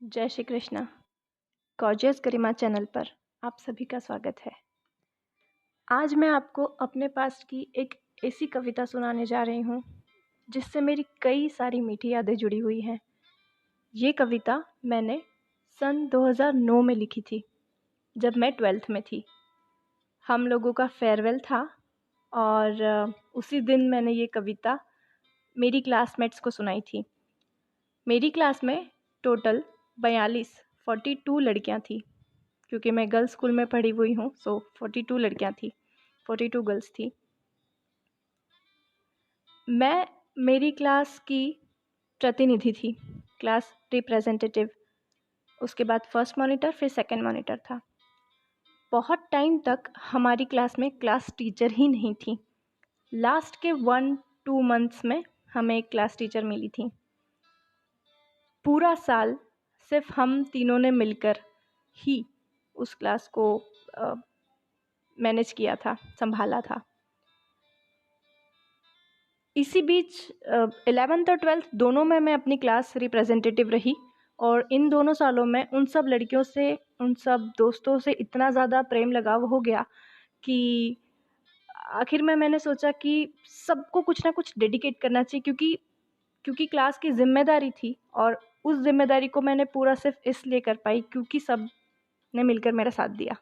जय श्री कृष्णा। गॉर्जियस गरिमा चैनल पर आप सभी का स्वागत है। आज मैं आपको अपने पास की एक ऐसी कविता सुनाने जा रही हूँ जिससे मेरी कई सारी मीठी यादें जुड़ी हुई हैं। ये कविता मैंने सन 2009 में लिखी थी, जब मैं 12th में थी। हम लोगों का फेयरवेल था और उसी दिन मैंने ये कविता मेरी क्लासमेट्स को सुनाई थी। मेरी क्लास में टोटल 42 लड़कियां थी, क्योंकि मैं गर्ल्स स्कूल में पढ़ी हुई हूँ। 42 लड़कियां थी, 42 गर्ल्स थी। मैं मेरी क्लास की प्रतिनिधि थी, क्लास रिप्रेजेंटेटिव। उसके बाद फर्स्ट मॉनिटर, फिर सेकंड मॉनिटर था। बहुत टाइम तक हमारी क्लास में क्लास टीचर ही नहीं थी। लास्ट के 1-2 मंथ्स में हमें एक क्लास टीचर मिली थी। पूरा साल सिर्फ हम तीनों ने मिलकर ही उस क्लास को मैनेज किया था, संभाला था। इसी बीच 11th और 12th दोनों में मैं अपनी क्लास रिप्रेजेंटेटिव रही, और इन दोनों सालों में उन सब लड़कियों से, उन सब दोस्तों से इतना ज़्यादा प्रेम लगाव हो गया कि आखिर में मैंने सोचा कि सबको कुछ ना कुछ डेडिकेट करना चाहिए, क्योंकि क्लास की जिम्मेदारी थी। और उस जिम्मेदारी को मैंने पूरा सिर्फ इसलिए कर पाई क्योंकि सब ने मिलकर मेरा साथ दिया।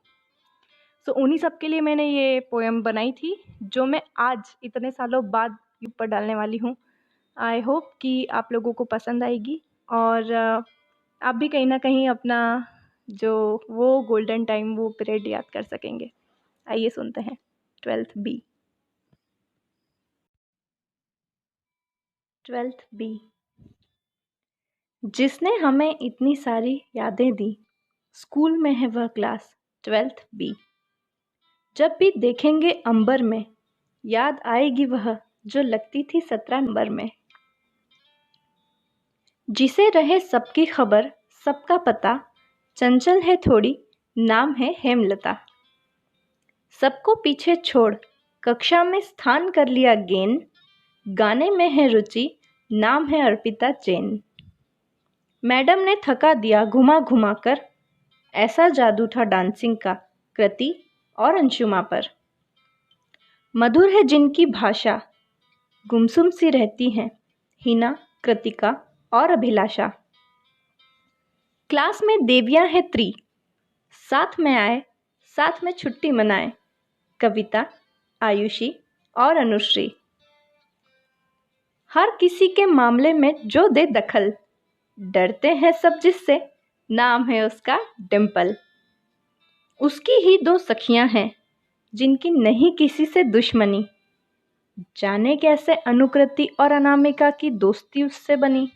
तो उन्हीं सब के लिए मैंने ये पोएम बनाई थी, जो मैं आज इतने सालों बाद यूट्यूब पर डालने वाली हूँ। आई होप कि आप लोगों को पसंद आएगी और आप भी कहीं ना कहीं अपना जो वो गोल्डन टाइम, वो पीरियड याद कर सकेंगे। आइए सुनते हैं 12th बी। 12th B. जिसने हमें इतनी सारी यादें दी, स्कूल में है वह क्लास 12th बी। जब भी देखेंगे अंबर में, याद आएगी वह जो लगती थी 17 नंबर में। जिसे रहे सबकी खबर, सबका पता, चंचल है थोड़ी, नाम है हेमलता। सबको पीछे छोड़ कक्षा में स्थान कर लिया गेन, गाने में है रुचि, नाम है अर्पिता जैन। मैडम ने थका दिया घुमा घुमा कर, ऐसा जादू था डांसिंग का कृति और अंशुमा पर। मधुर है जिनकी भाषा, गुमसुम सी रहती हैं हिना, कृतिका और अभिलाषा। क्लास में देवियां हैं त्री, साथ में आए, साथ में छुट्टी मनाए, कविता, आयुषी और अनुश्री। हर किसी के मामले में जो दे दखल, डरते हैं सब जिससे, नाम है उसका डिम्पल। उसकी ही 2 सखियां हैं जिनकी नहीं किसी से दुश्मनी, जाने कैसे अनुकृति और अनामिका की दोस्ती उससे बनी।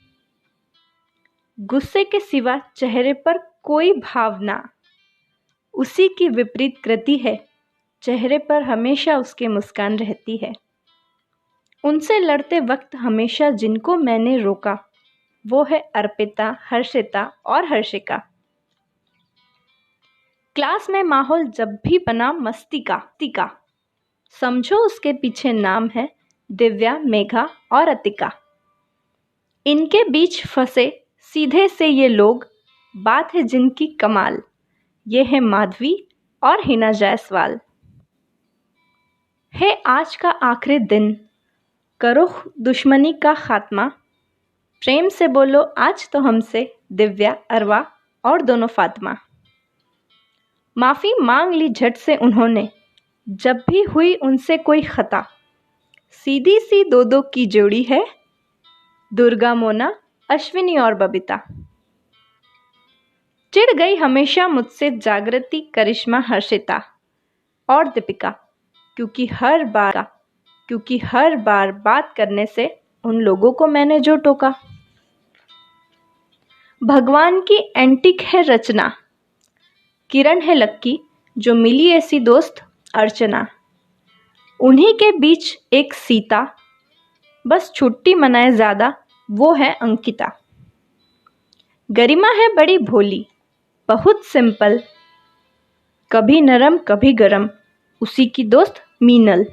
गुस्से के सिवा चेहरे पर कोई भावना, उसी की विपरीत कृति है, चेहरे पर हमेशा उसके मुस्कान रहती है। उनसे लड़ते वक्त हमेशा जिनको मैंने रोका, वो है अर्पिता, हर्षिता और हर्षिका। क्लास में माहौल जब भी बना मस्ती का, समझो उसके पीछे नाम है दिव्या, मेघा और अतिका। इनके बीच फंसे सीधे से ये लोग, बात है जिनकी कमाल, ये है माधवी और हिना जायसवाल। है आज का आखिरी दिन, करो दुश्मनी का खात्मा, प्रेम से बोलो आज तो हमसे दिव्या, अरवा और दोनों फातिमा। माफ़ी मांग ली झट से उन्होंने, जब भी हुई उनसे कोई खता, सीधी सी 2-2 की जोड़ी है, दुर्गा, मोना, अश्विनी और बबीता। चिढ़ गई हमेशा मुझसे जागृति, करिश्मा, हर्षिता और दीपिका, क्योंकि हर बार बात करने से उन लोगों को मैंने जो टोका। भगवान की एंटिक है रचना, किरण है लक्की, जो मिली ऐसी दोस्त अर्चना। उन्हीं के बीच एक सीता, बस छुट्टी मनाए ज़्यादा, वो है अंकिता। गरिमा है बड़ी भोली, बहुत सिंपल, कभी नरम कभी गरम, उसी की दोस्त मीनल।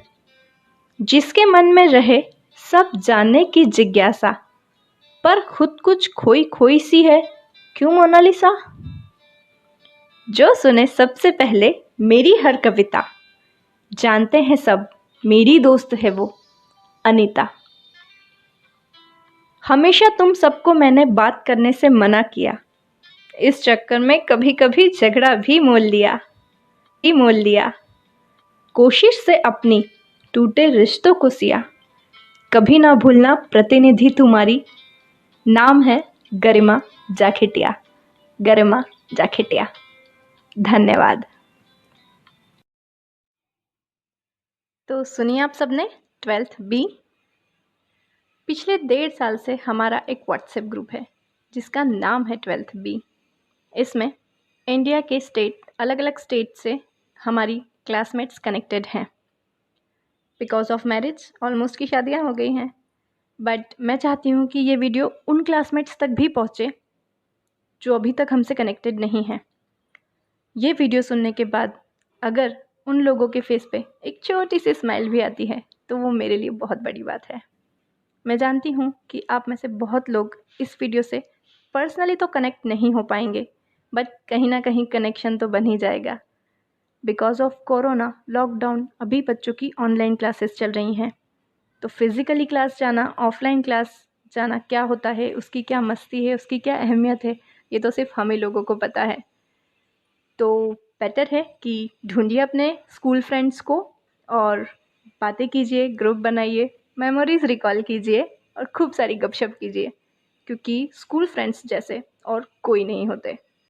जिसके मन में रहे सब जानने की जिज्ञासा, पर खुद कुछ खोई खोई सी है, क्यों मोनालिसा? जो सुने सबसे पहले मेरी हर कविता, जानते हैं सब मेरी दोस्त है वो अनीता। हमेशा तुम सबको मैंने बात करने से मना किया, इस चक्कर में कभी कभी झगड़ा भी मोल लिया। कोशिश से अपनी टूटे रिश्तों को सिया, कभी ना भूलना प्रतिनिधि तुम्हारी, नाम है गरिमा जाखिटिया। गरिमा जाखिटिया। धन्यवाद। तो सुनिए आप सबने 12th बी। पिछले 1.5 साल से हमारा एक व्हाट्सएप ग्रुप है जिसका नाम है 12th बी। इसमें इंडिया के अलग अलग स्टेट से हमारी क्लासमेट्स कनेक्टेड हैं। बिकॉज ऑफ मैरिज ऑलमोस्ट की शादियाँ हो गई हैं, बट मैं चाहती हूँ कि ये वीडियो उन क्लासमेट्स तक भी पहुँचे जो अभी तक हमसे कनेक्टेड नहीं हैं। ये वीडियो सुनने के बाद अगर उन लोगों के फेस पे एक छोटी सी स्माइल भी आती है तो वो मेरे लिए बहुत बड़ी बात है। मैं जानती हूँ कि आप में से बहुत लोग इस वीडियो से पर्सनली तो कनेक्ट नहीं हो पाएंगे, बट कहीं ना कहीं कनेक्शन तो बन ही जाएगा। बिकॉज ऑफ कोरोना लॉकडाउन अभी बच्चों की ऑनलाइन क्लासेस चल रही हैं, तो फिज़िकली क्लास जाना, ऑफलाइन क्लास जाना क्या होता है, उसकी क्या मस्ती है, उसकी क्या अहमियत है, ये तो सिर्फ हम ही लोगों को पता है। तो बेटर है कि ढूंढिए अपने स्कूल फ्रेंड्स को और बातें कीजिए, ग्रुप बनाइए, मेमोरीज रिकॉल कीजिए और खूब सारी गपशप कीजिए, क्योंकि स्कूल फ्रेंड्स जैसे और कोई नहीं होते।